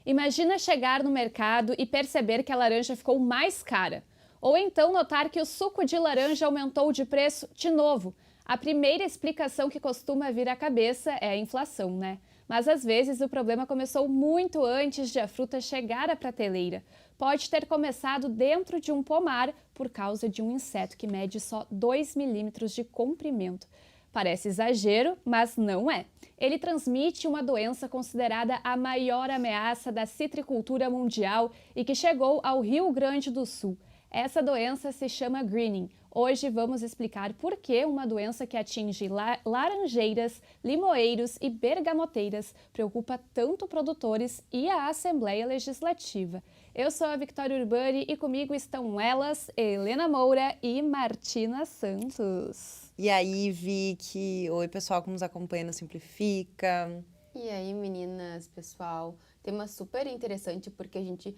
Imagina chegar no mercado e perceber que a laranja ficou mais cara. Ou então notar que o suco de laranja aumentou de preço de novo. A primeira explicação que costuma vir à cabeça é a inflação, né? Mas às vezes o problema começou muito antes de a fruta chegar à prateleira. Pode ter começado dentro de um pomar por causa de um inseto que mede só 2 milímetros de comprimento. Parece exagero, mas não é. Ele transmite uma doença considerada a maior ameaça da citricultura mundial e que chegou ao Rio Grande do Sul. Essa doença se chama greening. Hoje vamos explicar por que uma doença que atinge laranjeiras, limoeiros e bergamoteiras preocupa tanto produtores e a Assembleia Legislativa. Eu sou a Victoria Urbani e comigo estão elas, Helena Moura e Martina Santos. E aí, Vicky? Oi, pessoal que nos acompanha no Simplifica. E aí, meninas, pessoal? Tema super interessante porque a gente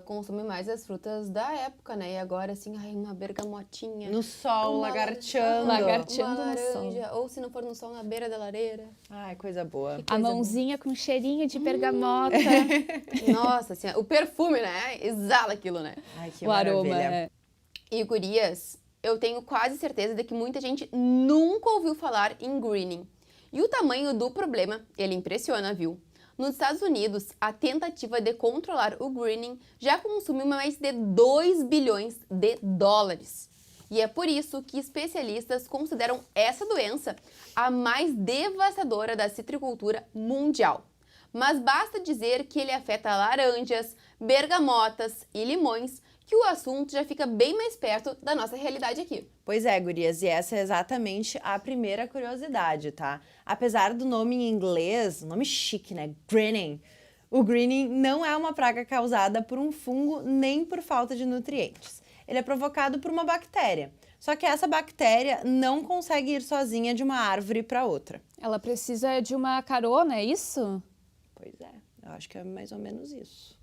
consome mais as frutas da época, né? E agora, assim, uma bergamotinha. No sol, lagarteando. Lagarteando uma no sol. laranja, ou se não for no sol, na beira da lareira. Ai, coisa boa. A mãozinha com cheirinho de bergamota. Nossa, assim, o perfume, né? Exala aquilo, né? Ai, que O aroma. maravilha. E, gurias, eu tenho quase certeza de que muita gente nunca ouviu falar em greening. E o tamanho do problema, ele impressiona, viu? Nos Estados Unidos, a tentativa de controlar o greening já consumiu mais de 2 bilhões de dólares. E é por isso que especialistas consideram essa doença a mais devastadora da citricultura mundial. Mas basta dizer que ele afeta laranjas, bergamotas e limões, que o assunto já fica bem mais perto da nossa realidade aqui. Pois é, gurias, e essa é exatamente a primeira curiosidade, tá? Apesar do nome em inglês, nome chique, né? Greening. O greening não é uma praga causada por um fungo nem por falta de nutrientes. Ele é provocado por uma bactéria. Só que essa bactéria não consegue ir sozinha de uma árvore para outra. Ela precisa de uma carona, é isso? Pois é, eu acho que é mais ou menos isso.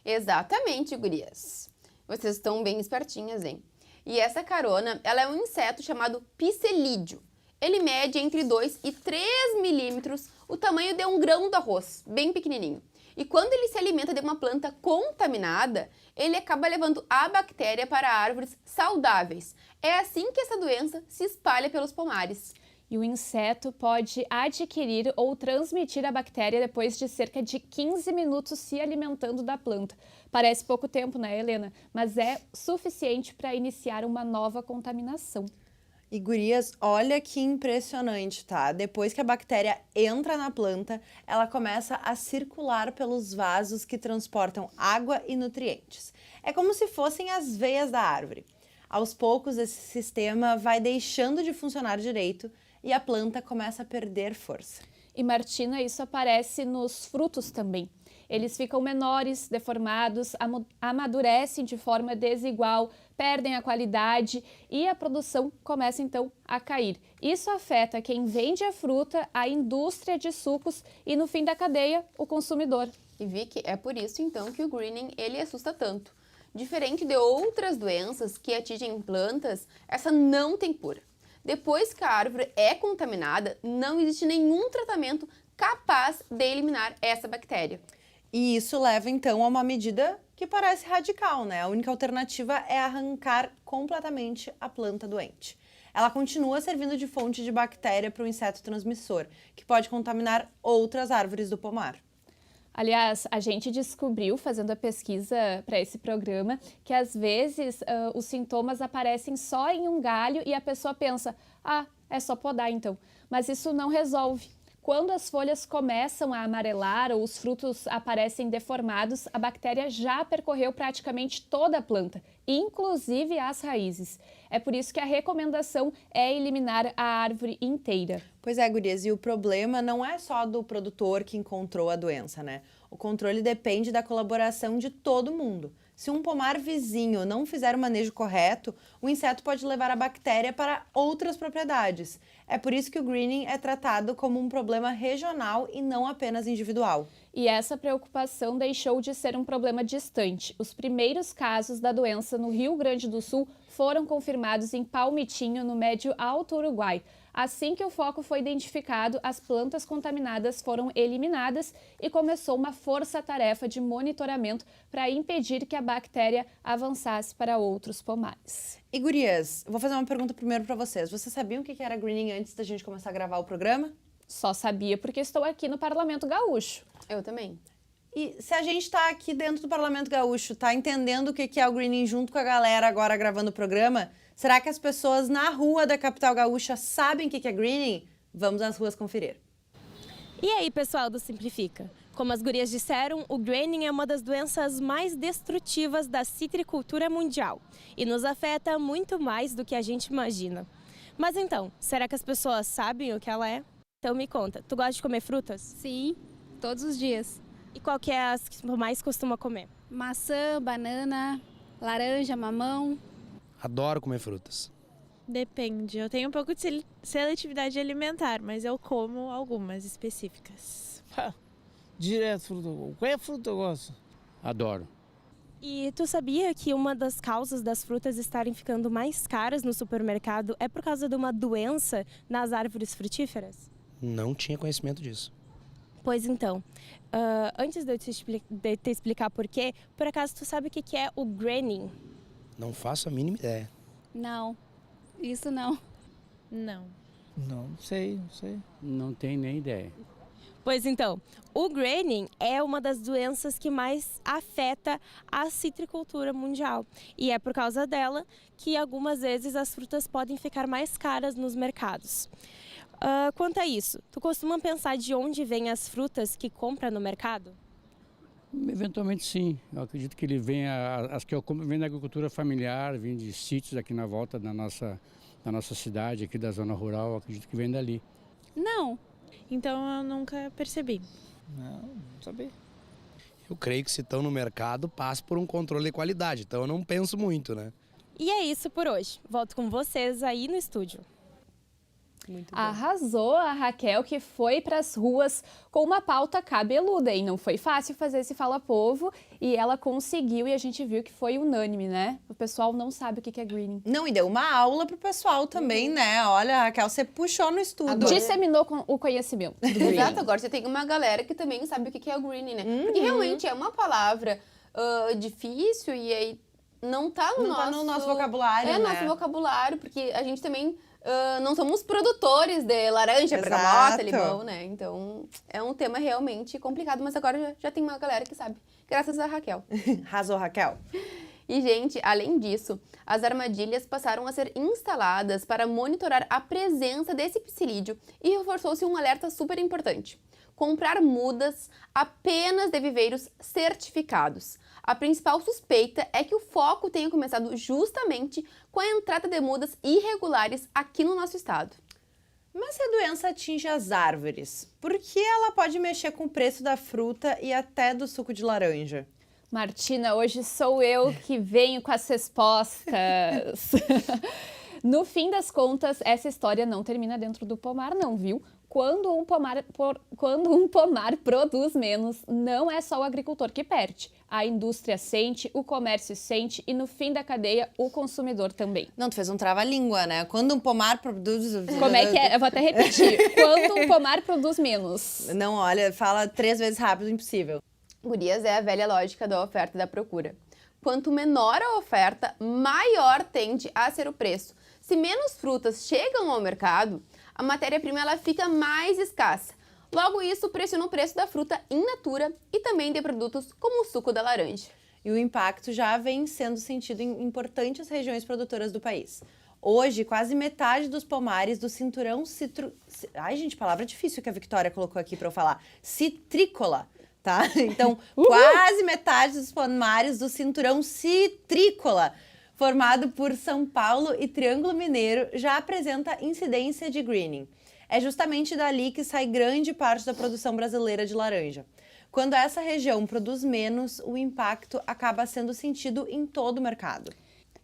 Exatamente, gurias. Vocês estão bem espertinhas, hein? E essa carona, ela é um inseto chamado picilídeo. Ele mede entre 2 e 3 milímetros, o tamanho de um grão do arroz, bem pequenininho. E quando ele se alimenta de uma planta contaminada, ele acaba levando a bactéria para árvores saudáveis. É assim que essa doença se espalha pelos pomares. E o inseto pode adquirir ou transmitir a bactéria depois de cerca de 15 minutos se alimentando da planta. Parece pouco tempo, né, Helena? Mas é suficiente para iniciar uma nova contaminação. E gurias, olha que impressionante, tá? Depois que a bactéria entra na planta, ela começa a circular pelos vasos que transportam água e nutrientes. É como se fossem as veias da árvore. Aos poucos, esse sistema vai deixando de funcionar direito e a planta começa a perder força. E, Martina, isso aparece nos frutos também. Eles ficam menores, deformados, amadurecem de forma desigual, perdem a qualidade e a produção começa então a cair. Isso afeta quem vende a fruta, a indústria de sucos e, no fim da cadeia, o consumidor. E Vicky, é por isso então que o greening ele assusta tanto. Diferente de outras doenças que atingem plantas, essa não tem cura. Depois que a árvore é contaminada, não existe nenhum tratamento capaz de eliminar essa bactéria. E isso leva então a uma medida que parece radical, né? A única alternativa é arrancar completamente a planta doente. Ela continua servindo de fonte de bactéria para o inseto transmissor, que pode contaminar outras árvores do pomar. Aliás, a gente descobriu, fazendo a pesquisa para esse programa, que às vezes os sintomas aparecem só em um galho e a pessoa pensa, é só podar então. Mas isso não resolve. Quando as folhas começam a amarelar ou os frutos aparecem deformados, a bactéria já percorreu praticamente toda a planta, inclusive as raízes. É por isso que a recomendação é eliminar a árvore inteira. Pois é, gurias, e o problema não é só do produtor que encontrou a doença, né? O controle depende da colaboração de todo mundo. Se um pomar vizinho não fizer o manejo correto, o inseto pode levar a bactéria para outras propriedades. É por isso que o greening é tratado como um problema regional e não apenas individual. E essa preocupação deixou de ser um problema distante. Os primeiros casos da doença no Rio Grande do Sul foram confirmados em Palmitinho, no Médio Alto Uruguai. Assim que o foco foi identificado, as plantas contaminadas foram eliminadas e começou uma força-tarefa de monitoramento para impedir que a bactéria avançasse para outros pomares. E gurias, vou fazer uma pergunta primeiro para vocês. Vocês sabiam o que era greening antes da gente começar a gravar o programa? Só sabia porque estou aqui no Parlamento Gaúcho. Eu também. E se a gente está aqui dentro do Parlamento Gaúcho, tá entendendo o que é o greening junto com a galera agora gravando o programa, será que as pessoas na rua da capital gaúcha sabem o que é greening? Vamos às ruas conferir. E aí, pessoal do Simplifica? Como as gurias disseram, o greening é uma das doenças mais destrutivas da citricultura mundial e nos afeta muito mais do que a gente imagina. Mas então, será que as pessoas sabem o que ela é? Então me conta, tu gosta de comer frutas? Sim, todos os dias. E qual que é as que mais costuma comer? Maçã, banana, laranja, mamão. Adoro comer frutas. Depende. Eu tenho um pouco de seletividade alimentar, mas eu como algumas específicas. Direto fruta. Qualquer fruta eu gosto. Adoro. E tu sabia que uma das causas das frutas estarem ficando mais caras no supermercado é por causa de uma doença nas árvores frutíferas? Não tinha conhecimento disso. Pois então, antes de eu te explicar por quê, por acaso tu sabe o que é o greening? Não faço a mínima ideia. Não, isso não. Não. Não sei. Não tenho nem ideia. Pois então, o greening é uma das doenças que mais afeta a citricultura mundial. E é por causa dela que algumas vezes as frutas podem ficar mais caras nos mercados. Quanto a isso, tu costuma pensar de onde vêm as frutas que compra no mercado? Eventualmente sim. Eu acredito que ele vem, as que eu compro, vem da agricultura familiar, vem de sítios aqui na volta da nossa cidade, aqui da zona rural, eu acredito que vem dali. Não. Então eu nunca percebi. Não sabia. Eu creio que se estão no mercado, passa por um controle de qualidade, então eu não penso muito, né? E é isso por hoje. Volto com vocês aí no estúdio. Muito bom. Arrasou a Raquel, que foi para as ruas com uma pauta cabeluda. E não foi fácil fazer esse Fala Povo. E ela conseguiu e a gente viu que foi unânime, né? O pessoal não sabe o que é greening. Não, e deu uma aula pro pessoal também, né? Olha, Raquel, você puxou no estudo. Disseminou o conhecimento do greening. Exato, agora você tem uma galera que também sabe o que é o greening, né? Porque realmente é uma palavra difícil e aí não tá no nosso vocabulário, É, né? nosso vocabulário, porque a gente também não somos produtores de laranja, Exato. bergamota, limão, né? Então é um tema realmente complicado, mas agora já tem uma galera que sabe, graças a Raquel. Arrasou, Raquel. E, gente, além disso, as armadilhas passaram a ser instaladas para monitorar a presença desse psilídeo e reforçou-se um alerta super importante: comprar mudas apenas de viveiros certificados. A principal suspeita é que o foco tenha começado justamente com a entrada de mudas irregulares aqui no nosso estado. Mas se a doença atinge as árvores, por que ela pode mexer com o preço da fruta e até do suco de laranja? Martina, hoje sou eu que venho com as respostas. No fim das contas, essa história não termina dentro do pomar, não, viu? Quando um pomar produz menos, não é só o agricultor que perde. A indústria sente, o comércio sente e, no fim da cadeia, o consumidor também. Não, tu fez um trava-língua, né? Quando um pomar produz... Como é que é? Eu vou até repetir. Quando um pomar produz menos. Não, olha, fala 3 vezes rápido, impossível. Gurias, é a velha lógica da oferta e da procura. Quanto menor a oferta, maior tende a ser o preço. Se menos frutas chegam ao mercado, a matéria-prima ela fica mais escassa. Logo, isso pressiona o preço da fruta in natura e também de produtos como o suco da laranja. E o impacto já vem sendo sentido em importantes regiões produtoras do país. Hoje, quase metade dos pomares do cinturão Ai, gente, palavra difícil que a Victoria colocou aqui para eu falar. Citrícola, tá? Então, quase metade dos pomares do cinturão citrícola, formado por São Paulo e Triângulo Mineiro, já apresenta incidência de greening. É justamente dali que sai grande parte da produção brasileira de laranja. Quando essa região produz menos, o impacto acaba sendo sentido em todo o mercado.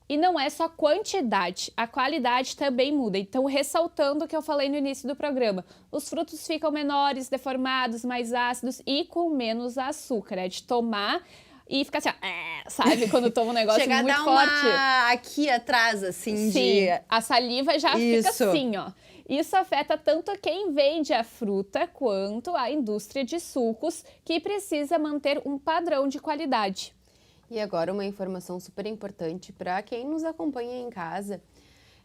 E não é só quantidade, a qualidade também muda. Então, ressaltando o que eu falei no início do programa, os frutos ficam menores, deformados, mais ácidos e com menos açúcar. É de tomar e fica assim, ó, sabe? Quando toma um negócio Chega muito a dar forte. uma aqui atrás, assim, Sim, a saliva já fica Isso. assim, ó. Isso afeta tanto quem vende a fruta quanto a indústria de sucos, que precisa manter um padrão de qualidade. E agora uma informação super importante para quem nos acompanha em casa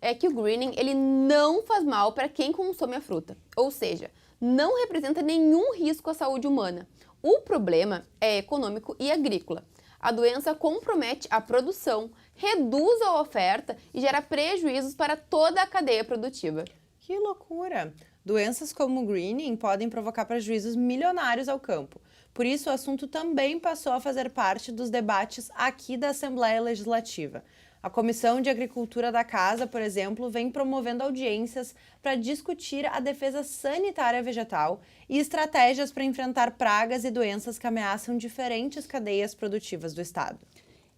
é que o greening ele não faz mal para quem consome a fruta, ou seja, não representa nenhum risco à saúde humana. O problema é econômico e agrícola. A doença compromete a produção, reduz a oferta e gera prejuízos para toda a cadeia produtiva. Que loucura! Doenças como o greening podem provocar prejuízos milionários ao campo. Por isso, o assunto também passou a fazer parte dos debates aqui da Assembleia Legislativa. A Comissão de Agricultura da Casa, por exemplo, vem promovendo audiências para discutir a defesa sanitária vegetal e estratégias para enfrentar pragas e doenças que ameaçam diferentes cadeias produtivas do Estado.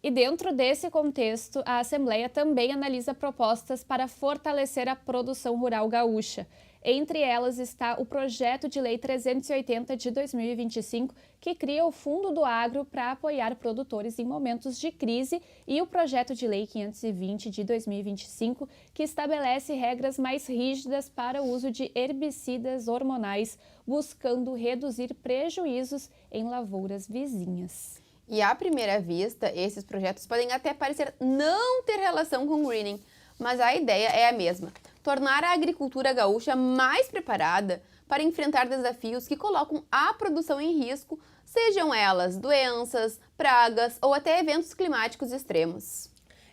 E dentro desse contexto, a Assembleia também analisa propostas para fortalecer a produção rural gaúcha. Entre elas está o Projeto de Lei 380 de 2025, que cria o Fundo do Agro para apoiar produtores em momentos de crise, e o Projeto de Lei 520 de 2025, que estabelece regras mais rígidas para o uso de herbicidas hormonais, buscando reduzir prejuízos em lavouras vizinhas. E à primeira vista, esses projetos podem até parecer não ter relação com greening, mas a ideia é a mesma: tornar a agricultura gaúcha mais preparada para enfrentar desafios que colocam a produção em risco, sejam elas doenças, pragas ou até eventos climáticos extremos.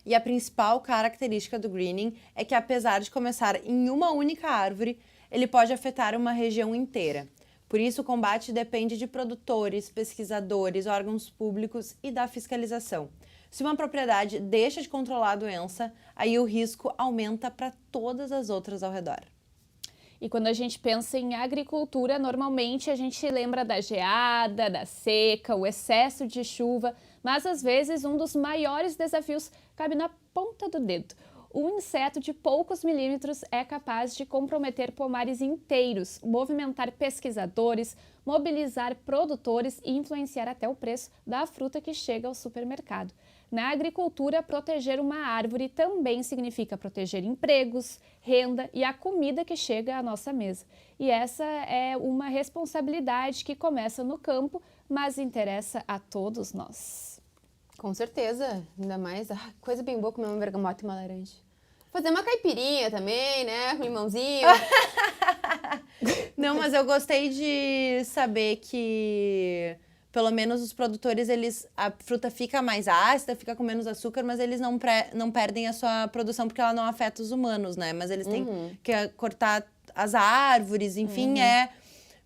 E a principal característica do greening é que, apesar de começar em uma única árvore, ele pode afetar uma região inteira. Por isso, o combate depende de produtores, pesquisadores, órgãos públicos e da fiscalização. Se uma propriedade deixa de controlar a doença, aí o risco aumenta para todas as outras ao redor. E quando a gente pensa em agricultura, normalmente a gente lembra da geada, da seca, o excesso de chuva, mas às vezes um dos maiores desafios cabe na ponta do dedo. Um inseto de poucos milímetros é capaz de comprometer pomares inteiros, movimentar pesquisadores, mobilizar produtores e influenciar até o preço da fruta que chega ao supermercado. Na agricultura, proteger uma árvore também significa proteger empregos, renda e a comida que chega à nossa mesa. E essa é uma responsabilidade que começa no campo, mas interessa a todos nós. Com certeza, ainda mais, coisa bem boa comer uma bergamota e uma laranja. Fazer uma caipirinha também, né, com limãozinho. Não, mas eu gostei de saber que, pelo menos os produtores, a fruta fica mais ácida, fica com menos açúcar, mas eles não perdem a sua produção porque ela não afeta os humanos, né? Mas eles têm que cortar as árvores, enfim, é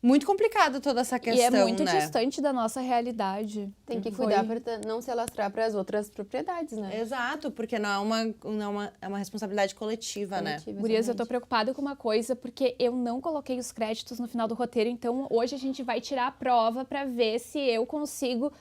muito complicado toda essa questão, E é muito né? distante da nossa realidade. Tem que cuidar para não se alastrar para as outras propriedades, né? Exato, porque não é uma responsabilidade coletiva, né? Gurias, eu tô preocupada com uma coisa, porque eu não coloquei os créditos no final do roteiro, então hoje a gente vai tirar a prova para ver se eu consigo,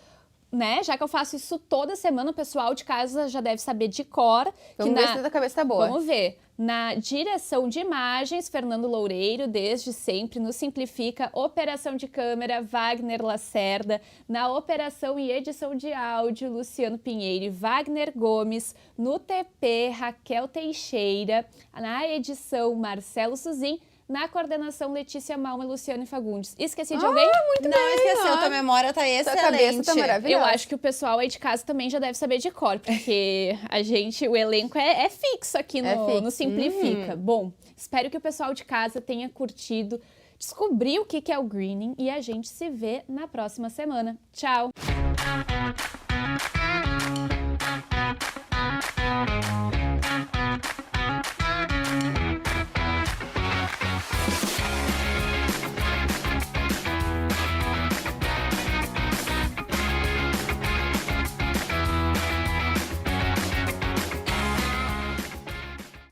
né? Já que eu faço isso toda semana, o pessoal de casa já deve saber de cor. Vamos ver se a cabeça tá boa. Vamos ver. Na direção de imagens, Fernando Loureiro, desde sempre, no Simplifica. Operação de câmera, Wagner Lacerda. Na operação e edição de áudio, Luciano Pinheiro e Wagner Gomes. No TP, Raquel Teixeira. Na edição, Marcelo Suzin. Na coordenação, Letícia Malma e Luciane Fagundes. Esqueci de alguém? Muito Não bem, esqueceu, tua memória tá Sua excelente. cabeça tá maravilhosa. Eu acho que o pessoal aí de casa também já deve saber de cor, porque o elenco é fixo aqui no Simplifica. Bom, espero que o pessoal de casa tenha curtido, descobrir o que é o greening e a gente se vê na próxima semana. Tchau!